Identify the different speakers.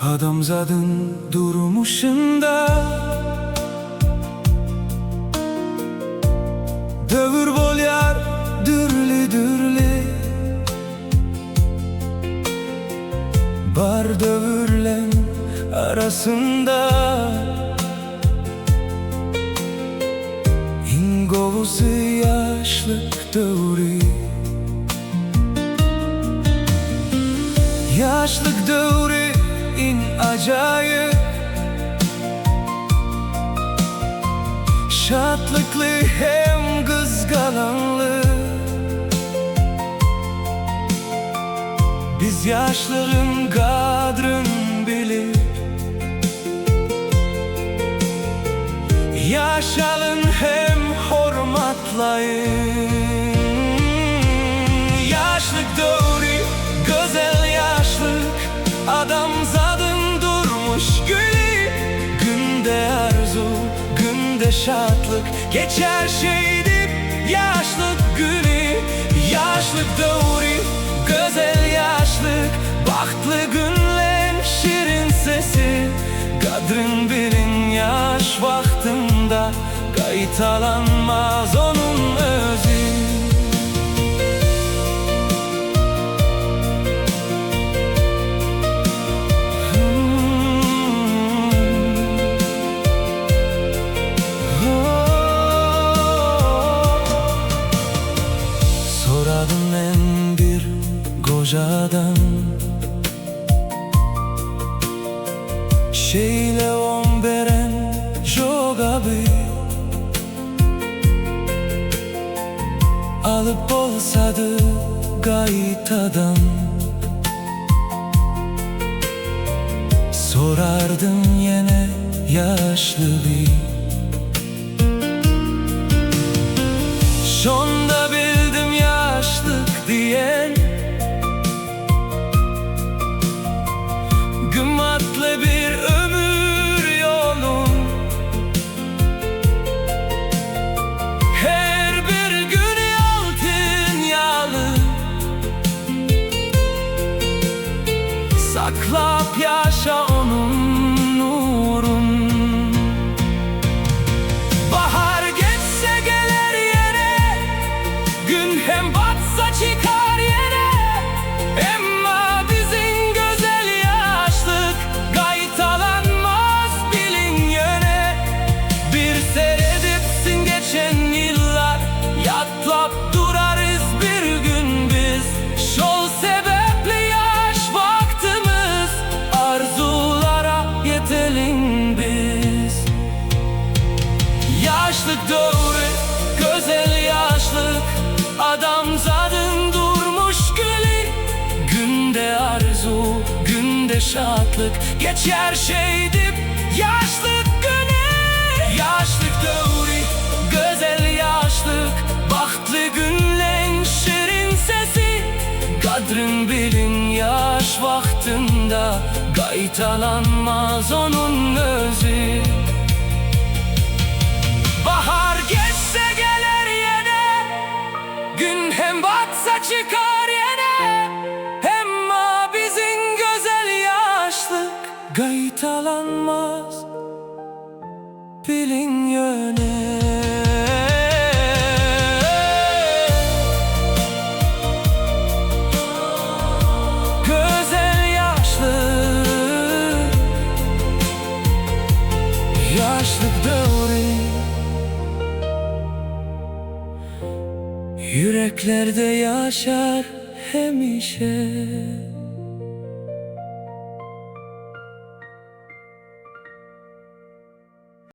Speaker 1: Adamzadın durmuşunda dövür bolyar dürlü dürlü bar dövürlen arasında İngovusu yaşlık dövri yaşlık dövri in acayip şatlıklı hem kızgalanlı biz yaşların kadrın bilip yaşalın hem hormatlayın yaşlık doğru güzel yaşlık adamzadın durmuş gülü günde arzu günde şatlık geçer şeydip yaşlık günü yaşlık doğru güzel yaşlık bahtlı günler şirin sesi kadrın birin yaş vaktinde kayıtalanmaz onun özü Soradım en bir kocadan şeyle on beren çok abi alıp olsadı gaytadan sorardım yine yaşlı bir şonda bildim yaşlık diyen gümmatlı bir ömür yolu her bir gün altın yağlı saklap yaşa onun nurun bahar geçse gelir yere gün hem batsa çıkar yere emma bizim güzel yaşlık gaytalanmaz bilin yöne bir seyredipsin geçen yıllar yatlap durarız bir gün biz şol sebepli yaş vaktimiz arzulara yetelim biz yaşlık doğru güzel yaşlık adamzadın durmuş gülü günde arzu günde şatlık geçer şeydip yaşlık günü yaşlık doğru güzel yaşlık bahtlı günlen şirin sesi kadrın bilin yaş vaktinde gaytalanmaz onun özü bahar geçse gelir yine gün hem batsa çıkar yine emma bizim güzel yaşlık gaytalanmaz bilin yöne güzel yaşlık yaşlık doğru yüreklerde yaşar hemişe.